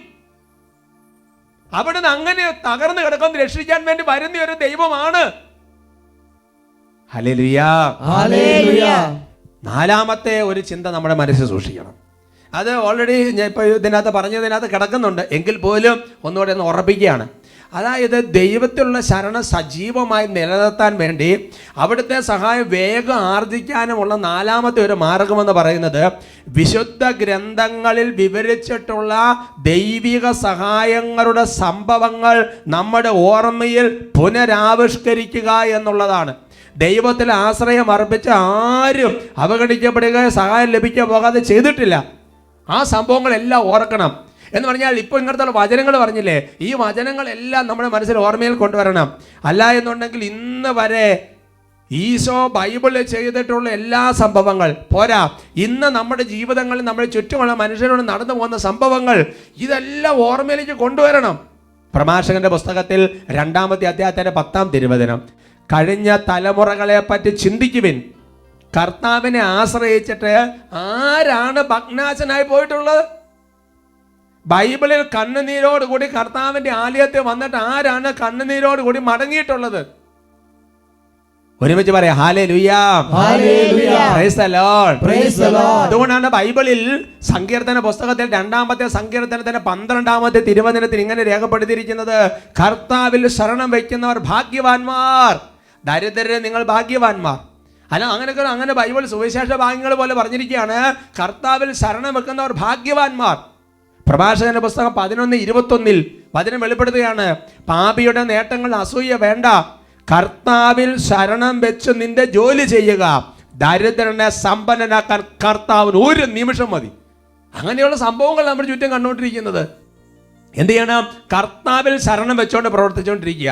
അവിടുന്ന് അങ്ങനെ തകർന്നു കിടക്കുന്ന രക്ഷിക്കാൻ വേണ്ടി വരുന്ന ഒരു ദൈവമാണ്. ഹല്ലേലൂയാ. ഹല്ലേലൂയ. നാലാമത്തെ ഒരു ചിന്ത നമ്മുടെ മനസ്സിൽ സൂക്ഷിക്കണം. അത് ഓൾറെഡി ഞാൻ ഇപ്പോൾ ഇതിനകത്ത് പറഞ്ഞതിനകത്ത് കിടക്കുന്നുണ്ട്, എങ്കിൽ പോലും ഒന്നുകൂടെ ഒന്ന് ഉറപ്പിക്കുകയാണ്. അതായത് ദൈവത്തിലുള്ള ശരണം സജീവമായി നിലനിർത്താൻ വേണ്ടി അവിടുത്തെ സഹായം വേഗം ആർജിക്കാനുമുള്ള നാലാമത്തെ ഒരു മാർഗമെന്ന് പറയുന്നത് വിശുദ്ധ ഗ്രന്ഥങ്ങളിൽ വിവരിച്ചിട്ടുള്ള ദൈവിക സഹായങ്ങളുടെ സംഭവങ്ങൾ നമ്മുടെ ഓർമ്മയിൽ പുനരാവിഷ്കരിക്കുക എന്നുള്ളതാണ്. ദൈവത്തിൽ ആശ്രയം അർപ്പിച്ച ആരും അവഗണിക്കപ്പെടുകയോ സഹായം ലഭിക്കുക പോകാതെ ചെയ്തിട്ടില്ല. ആ സംഭവങ്ങളെല്ലാം ഓർക്കണം. എന്ന് പറഞ്ഞാൽ ഇപ്പോൾ ഇങ്ങനത്തെ വചനങ്ങൾ പറഞ്ഞില്ലേ, ഈ വചനങ്ങളെല്ലാം നമ്മുടെ മനസ്സിൽ ഓർമ്മയിൽ കൊണ്ടുവരണം. അല്ല എന്നുണ്ടെങ്കിൽ ഇന്ന് വരെ ഈശോ ബൈബിളിൽ ചെയ്തിട്ടുള്ള എല്ലാ സംഭവങ്ങൾ പോരാ, ഇന്ന് നമ്മുടെ ജീവിതങ്ങളിൽ നമ്മുടെ ചുറ്റുമുള്ള മനുഷ്യരോട് നടന്നു പോകുന്ന സംഭവങ്ങൾ ഇതെല്ലാം ഓർമ്മയിലേക്ക് കൊണ്ടുവരണം. പ്രഭാഷകന്റെ പുസ്തകത്തിൽ 2-ാമത്തെ അധ്യായത്തിന്റെ 10-ാം തിരുവചനം, കഴിഞ്ഞ തലമുറകളെ പറ്റി ചിന്തിക്കുവിൻ, കർത്താവിനെ ആശ്രയിച്ചിട്ട് ആരാണ് ഭഗ്നാശനായി പോയിട്ടുള്ളത്? ബൈബിളിൽ കണ്ണുനീരോട് കൂടി കർത്താവിന്റെ ആലയത്തിൽ വന്നിട്ട് ആരാണ് കണ്ണുനീരോട് കൂടി മടങ്ങിയിട്ടുള്ളത്? ഒരുമിച്ച് പറയാം, hallelujah, hallelujah, praise the Lord, praise the Lord. അതുകൊണ്ടാണ് ബൈബിളിൽ സങ്കീർത്തന പുസ്തകത്തിൽ 2-ാമത്തെ സങ്കീർത്തനത്തിന്റെ 12-ാമത്തെ തിരുവചനത്തിൽ ഇങ്ങനെ രേഖപ്പെടുത്തിയിരിക്കുന്നത്, കർത്താവിൽ ശരണം വയ്ക്കുന്നവർ ഭാഗ്യവാന്മാർ, ദരിദ്രരെ നിങ്ങൾ ഭാഗ്യവാന്മാർ. അങ്ങനെ ബൈബിൾ സുവിശേഷ ഭാഗങ്ങൾ പോലെ പറഞ്ഞിരിക്കുകയാണ്, കർത്താവിൽ ശരണം വെക്കുന്നവർ ഭാഗ്യവാന്മാർ. പ്രഭാഷകന്റെ പുസ്തകം 11:21 വചനം വെളിപ്പെടുത്തുകയാണ്, പാപിയുടെ നേട്ടങ്ങൾ അസൂയ വേണ്ട, കർത്താവിൽ ശരണം വെച്ച് നിന്റെ ജോലി ചെയ്യുക, ദരിദ്രനെ സമ്പന്നനാക്കാൻ കർത്താവിന് ഒരു നിമിഷം മതി. അങ്ങനെയുള്ള സംഭവങ്ങൾ നമ്മുടെ ചുറ്റും കണ്ടുകൊണ്ടിരിക്കുന്നത്. എന്ത് ചെയ്യണം? കർത്താവിൽ ശരണം വെച്ചുകൊണ്ട് പ്രവർത്തിച്ചുകൊണ്ടിരിക്കുക.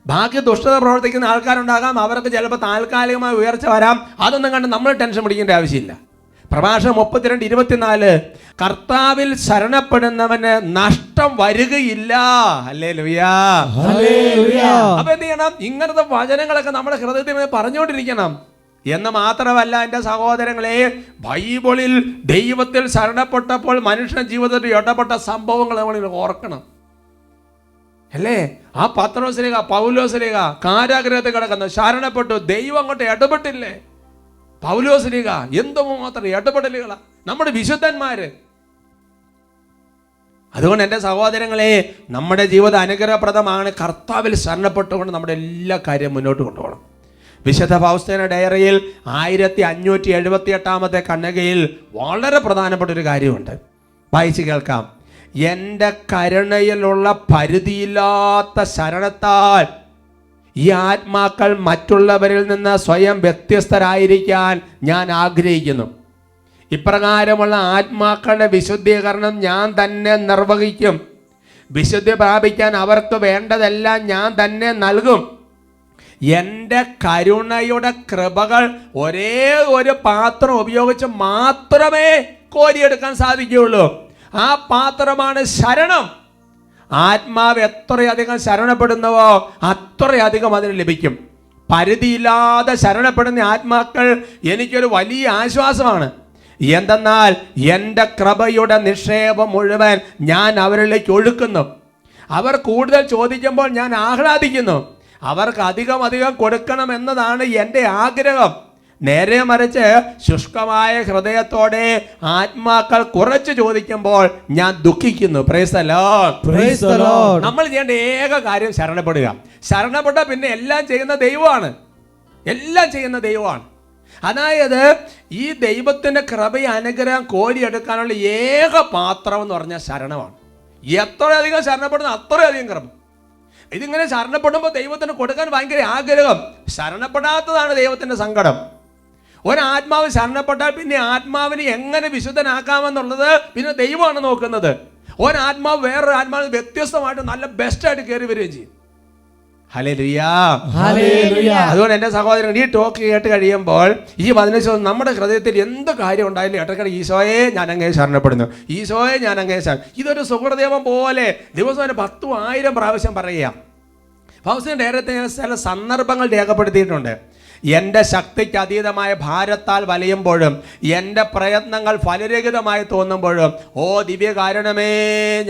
ബാക്കി ദുഷ്ടത പ്രവർത്തിക്കുന്ന ആൾക്കാരുണ്ടാകാം, അവർക്ക് ചിലപ്പോൾ താൽക്കാലികമായ ഉയർച്ച വരാം, അതൊന്നും കണ്ട് നമ്മൾ ടെൻഷൻ പിടിക്കേണ്ട ആവശ്യമില്ല. പ്രഭാഷകം 32:24, കർത്താവിൽ ശരണപ്പെടുന്നവന് നഷ്ടം വരികയില്ല. ഹല്ലേലൂയാ, ഹല്ലേലൂയ. അപ്പൊ എന്ത് ചെയ്യണം? ഇങ്ങനത്തെ വചനങ്ങളൊക്കെ നമ്മുടെ ഹൃദയത്തിൽ പറഞ്ഞുകൊണ്ടിരിക്കണം. എന്ന് മാത്രമല്ല എൻ്റെ സഹോദരങ്ങളെ, ബൈബിളിൽ ദൈവത്തിൽ ശരണപ്പെട്ടപ്പോൾ മനുഷ്യ ജീവിതത്തിൽ ഇടപെട്ട സംഭവങ്ങൾ നമ്മൾ ഓർക്കണം. അല്ലേ? ആ പത്രോസ്ലീഹ, പൗലോസ്ലീഹ കാരാഗൃഹത്തിൽ കിടക്കുന്നു, ശരണപ്പെട്ടു, ദൈവം അങ്ങോട്ട് ഇടപെട്ടില്ലേ? പൗലോസ്ലീഹ എന്തുമാത്രം ഇടപെടലുകളാ നമ്മുടെ വിശുദ്ധന്മാര്. അതുകൊണ്ട് എൻ്റെ സഹോദരങ്ങളെ, നമ്മുടെ ജീവിതം അനുഗ്രഹപ്രദമാണ്. കർത്താവിൽ ശരണപ്പെട്ടുകൊണ്ട് നമ്മുടെ എല്ലാ കാര്യവും മുന്നോട്ട് കൊണ്ടുപോകണം. വിശുദ്ധ ഫൗസ്തീന ഡയറിയിൽ 1578-ാമത്തെ കണ്ണകയിൽ വളരെ പ്രധാനപ്പെട്ട ഒരു കാര്യമുണ്ട്, വായിച്ച് കേൾക്കാം. എൻ്റെ കരുണയിലുള്ള പരിധിയില്ലാത്ത ശരണത്താൽ ഈ ആത്മാക്കൾ മറ്റുള്ളവരിൽ നിന്ന് സ്വയം വ്യത്യസ്തരായിരിക്കാൻ ഞാൻ ആഗ്രഹിക്കുന്നു. ഇപ്രകാരമുള്ള ആത്മാക്കളുടെ വിശുദ്ധീകരണം ഞാൻ തന്നെ നിർവഹിക്കും. വിശുദ്ധി പ്രാപിക്കാൻ അവർക്ക് വേണ്ടതെല്ലാം ഞാൻ തന്നെ നൽകും. എൻ്റെ കരുണയുടെ കൃപകൾ ഒരേ ഒരു പാത്രം ഉപയോഗിച്ച് മാത്രമേ കോരിയെടുക്കാൻ സാധിക്കുകയുള്ളൂ. ആ പാത്രമാണ് ശരണം. ആത്മാവ് എത്രയധികം ശരണപ്പെടുന്നുവോ അത്രയധികം അതിന് ലഭിക്കും. പരിധിയില്ലാതെ ശരണപ്പെടുന്ന ആത്മാക്കൾ എനിക്കൊരു വലിയ ആശ്വാസമാണ്. എന്തെന്നാൽ എൻ്റെ കൃപയുടെ നിക്ഷേപം മുഴുവൻ ഞാൻ അവരിലേക്ക് ഒഴുക്കുന്നു. അവർ കൂടുതൽ ചോദിക്കുമ്പോൾ ഞാൻ ആഹ്ലാദിക്കുന്നു. അവർക്ക് അധികം കൊടുക്കണം എന്നതാണ് എൻ്റെ ആഗ്രഹം. നേരെ മറിച്ച് ശുഷ്കമായ ഹൃദയത്തോടെ ആത്മാക്കൾ കുറച്ച് ചോദിക്കുമ്പോൾ ഞാൻ ദുഃഖിക്കുന്നു. Praise the Lord, praise the Lord. നമ്മൾ ചെയ്യേണ്ട ഏക കാര്യം ശരണപ്പെടുക. ശരണപ്പെട്ട പിന്നെ എല്ലാം ചെയ്യുന്ന ദൈവമാണ്, എല്ലാം ചെയ്യുന്ന ദൈവമാണ്. അതായത് ഈ ദൈവത്തിൻ്റെ കൃപയും അനുഗ്രഹം കോരിയെടുക്കാനുള്ള ഏക പാത്രം എന്ന് പറഞ്ഞാൽ ശരണമാണ്. എത്രയധികം ശരണപ്പെടുന്ന അത്രയധികം കൃപ. ഇതിങ്ങനെ ശരണപ്പെടുമ്പോൾ ദൈവത്തിന് കൊടുക്കാൻ ഭയങ്കര ആഗ്രഹം. ശരണപ്പെടാത്തതാണ് ദൈവത്തിൻ്റെ സങ്കടം. ഒരാത്മാവ് ശരണപ്പെട്ടാൽ പിന്നെ ആത്മാവിനെ എങ്ങനെ വിശുദ്ധനാക്കാമെന്നുള്ളത് പിന്നെ ദൈവമാണ് നോക്കുന്നത്. ഒരാത്മാവ് വേറൊരു ആത്മാവിന് വ്യത്യസ്തമായിട്ട് നല്ല ബെസ്റ്റായിട്ട് കയറി വരികയും ചെയ്യും. ഹല്ലേലൂയാ, ഹല്ലേലൂയ. അതുകൊണ്ട് എൻ്റെ സഹോദരൻ ഈ ടോക്ക് കേട്ട് കഴിയുമ്പോൾ ഈ 15 നമ്മുടെ ഹൃദയത്തിൽ എന്ത് കാര്യം ഉണ്ടായാലും ഇടയ്ക്കിടെ ഈശോയെ ഞാൻ അങ്ങേ ശരണപ്പെടുന്നു, ഈശോയെ ഞാൻ അങ്ങേ ഇതൊരു സുഹൃദേവം പോലെ ദിവസം 10,000 പ്രാവശ്യം പറയുക. പൗലോസിന്റെ ലേഖനത്തിൽ ചില സന്ദർഭങ്ങൾ രേഖപ്പെടുത്തിയിട്ടുണ്ട്. എൻ്റെ ശക്തിക്ക് അതീതമായ ഭാരത്താൽ വലയുമ്പോഴും എൻ്റെ പ്രയത്നങ്ങൾ ഫലരഹിതമായി തോന്നുമ്പോഴും ഓ ദിവ്യകാരണമേ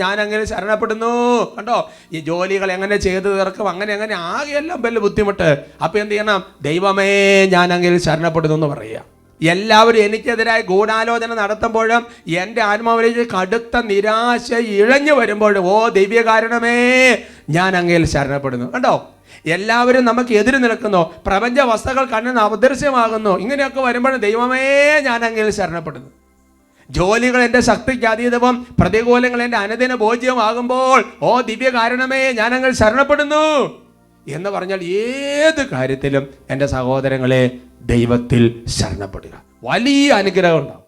ഞാൻ അങ്ങനെ ശരണപ്പെടുന്നു. കണ്ടോ, ഈ ജോലികൾ എങ്ങനെ ചെയ്തു തീർക്കും, അങ്ങനെ ആകെയെല്ലാം വലിയ ബുദ്ധിമുട്ട്. അപ്പം എന്ത് ചെയ്യണം? ദൈവമേ ഞാൻ അങ്ങനെ ശരണപ്പെടുന്നു എന്ന് പറയുക. എല്ലാവരും എനിക്കെതിരായി ഗൂഢാലോചന നടത്തുമ്പോഴും എൻ്റെ ആത്മാവിലേക്ക് കടുത്ത നിരാശ ഇഴഞ്ഞു വരുമ്പോഴും ഓ ദിവ്യകാരണമേ ഞാൻ അങ്ങയിൽ ശരണപ്പെടുന്നു. കണ്ടോ, എല്ലാവരും നമുക്ക് എതിര് നിൽക്കുന്നു, പ്രപഞ്ച വസ്തുക്കൾ കണ്ണിന് അദൃശ്യമാകുന്നു. ഇങ്ങനെയൊക്കെ വരുമ്പോഴും ദൈവമേ ഞാൻ അങ്ങയിൽ ശരണപ്പെടുന്നു. ജോലികൾ എൻ്റെ ശക്തിക്ക് അതീതവും പ്രതികൂലങ്ങൾ എൻ്റെ അനുദിന ബോധ്യമാകുമ്പോൾ ഓ ദിവ്യകാരണമേ ഞാൻ അങ്ങയിൽ ശരണപ്പെടുന്നു എന്ന് പറഞ്ഞാൽ ഏത് കാര്യത്തിലും എൻ്റെ സഹോദരങ്ങളെ ദൈവത്തിൽ ശരണപ്പെടുക, വലിയ അനുഗ്രഹം ഉണ്ടാവും.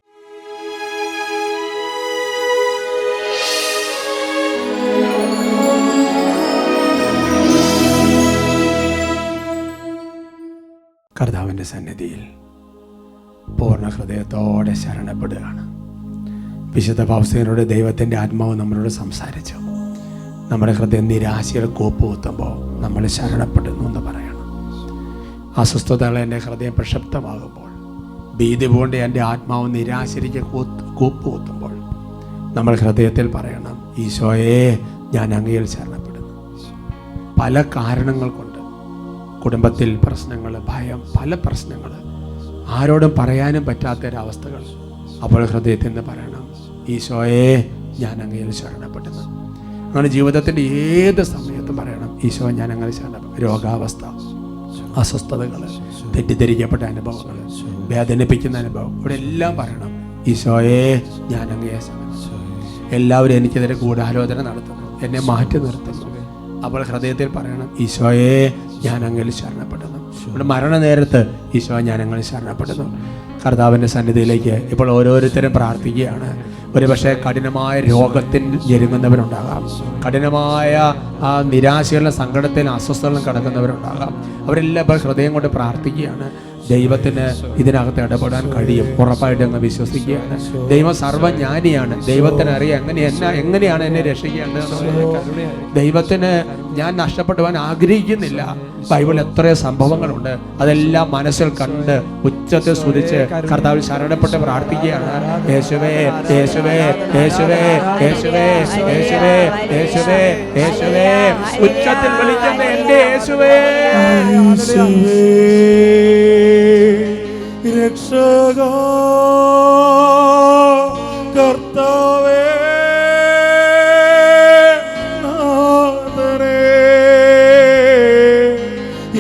കർത്താവിൻ്റെ സന്നിധിയിൽ പൂർണ്ണ ഹൃദയത്തോടെ ശരണപ്പെടുകയാണ്. വിശുദ്ധ പൗലോസിനോട് ദൈവത്തിൻ്റെ ആത്മാവ് നമ്മളോട് സംസാരിച്ചു. നമ്മുടെ ഹൃദയം നിരാശയുടെ കൂപ്പുകുത്തുമ്പോൾ നമ്മൾ ശരണപ്പെടുന്നു എന്ന് പറയണം. അസ്വസ്ഥതകൾ എൻ്റെ ഹൃദയം പ്രക്ഷുബ്ധമാകുമ്പോൾ, ഭീതി കൊണ്ട് എൻ്റെ ആത്മാവ് നിരാശയ്ക്ക് കൂപ്പുകുത്തുമ്പോൾ നമ്മൾ ഹൃദയത്തിൽ പറയണം, ഈശോയെ ഞാൻ അങ്ങയിൽ ശരണപ്പെടുന്നു. പല കാരണങ്ങൾ കൊണ്ട് കുടുംബത്തിൽ പ്രശ്നങ്ങൾ, ഭയം, പല പ്രശ്നങ്ങൾ, ആരോടും പറയാനും പറ്റാത്തൊരവസ്ഥകൾ. അപ്പോൾ ഹൃദയത്തിൽ നിന്ന് പറയണം, ഈശോയെ ഞാൻ അങ്ങയിൽ ശരണപ്പെടുന്നു. അങ്ങനെ ജീവിതത്തിൻ്റെ ഏത് സമയത്തും പറയണം, ഈശോ ഞാൻ അങ്ങനെ ശരണപ്പെടുന്നു. രോഗാവസ്ഥ, അസ്വസ്ഥതകൾ, തെറ്റിദ്ധരിക്കപ്പെട്ട അനുഭവങ്ങൾ, വേദനിപ്പിക്കുന്ന അനുഭവം, ഇവിടെ എല്ലാം പറയണം, ഈശോയെ ഞാൻ അങ്ങയെ ശരണപ്പെടുന്നു. എല്ലാവരും എനിക്കെതിരെ ഗൂഢാലോചന നടത്തുന്നു, എന്നെ മാറ്റി നിർത്തുന്നു. അപ്പോൾ ഹൃദയത്തിൽ പറയണം, ഈശോയെ ഞാൻ അങ്ങയിൽ ശരണപ്പെടുന്നു. ഇവിടെ മരണനേരത്ത് ഈശോ ഞാൻ അങ്ങയിൽ ശരണപ്പെടുന്നു. കർത്താവിൻ്റെ സന്നിധിയിലേക്ക് ഇപ്പോൾ ഓരോരുത്തരും പ്രാർത്ഥിക്കുകയാണ്. ഒരുപക്ഷെ കഠിനമായ രോഗത്തിൽ ഞെരുങ്ങുന്നവരുണ്ടാകാം, കഠിനമായ ആ നിരാശയുള്ള സങ്കടത്തിലും അസ്വസ്ഥതകളും കിടക്കുന്നവരുണ്ടാകാം. അവരെല്ലാം ഇപ്പോൾ ഹൃദയം കൊണ്ട് പ്രാർത്ഥിക്കുകയാണ്. ദൈവത്തിന് ഇതിനകത്ത് ഇടപെടാൻ കഴിയും, ഉറപ്പായിട്ട് അങ്ങ് വിശ്വസിക്കുകയാണ്. ദൈവം സർവ്വജ്ഞാനിയാണ്. ദൈവത്തിന് അറിയാം എങ്ങനെയാണ് എന്നെ രക്ഷിക്കേണ്ടത്. ദൈവത്തിന് ഞാൻ നഷ്ടപ്പെടുവാൻ ആഗ്രഹിക്കുന്നില്ല. ബൈബിളിൽ എത്രയോ സംഭവങ്ങളുണ്ട്, അതെല്ലാം മനസ്സിൽ കണ്ട് ഉച്ചത്തിൽ സ്തുതിച്ച് കർത്താവിൽ ശരണപ്പെട്ട് പ്രാർത്ഥിക്കുകയാണ്. യേശുവേ യേശുവേ യേശുവേ യേശുവേ യേശുവേ യേശുവേ യേശുവേ, ഉച്ചത്തിൽ വിളിക്കുന്ന എൻ്റെ യേശുവേ, രക്ഷക കർത്താവേ നാഥനേ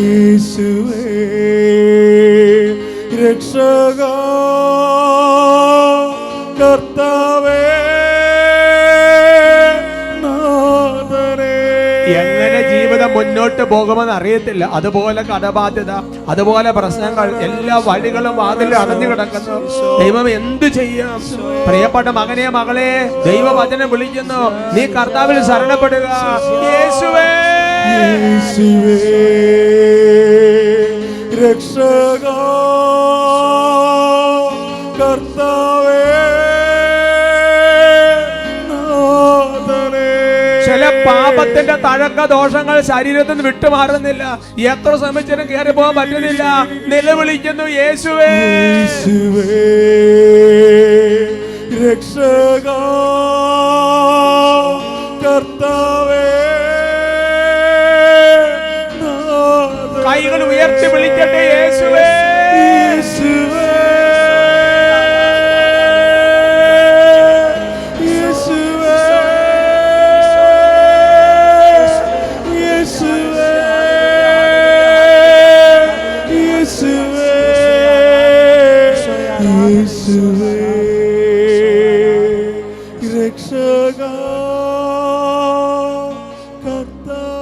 യേശുവേ, രക്ഷക കർത്താവേ നാഥനേ. എങ്ങനെ ജീവിതം മുന്നോട്ട് പോകുമെന്ന് അറിയത്തില്ല. അതുപോലെ കടബാധ്യത, അതുപോലെ പ്രശ്നങ്ങൾ, എല്ലാ വഴികളും വാതിലും അടഞ്ഞു കിടക്കുന്നു. ദൈവം എന്തു ചെയ്യും? പ്രിയപ്പെട്ട മകനെ, മകളെ, ദൈവവചനം വിളിക്കുന്നു, നീ കർത്താവിൽ ശരണപ്പെടുക. യേശുവേ യേശുവേ, രക്ഷക കർത്താവേ നാഥനേ. ചില പാപത്തിന്റെ തഴക്ക ദോഷങ്ങൾ ശരീരത്തിൽ നിന്ന് വിട്ടുമാറുന്നില്ല. എത്ര ശ്രമിച്ചാലും കയറി പോകാൻ പറ്റുന്നില്ല. നിലവിളിക്കുന്നു, യേശുവേ യേശുവേ, രക്ഷക കർത്താവേ നാഥനേ. കൈകൾ ഉയർത്തി വിളിക്കട്ടെ, യേശുവേ യേശുവേ, യേശുവേ, യേശുവേ, യേശുവേ, യേശുവേ, രക്ഷക കർത്താവേ.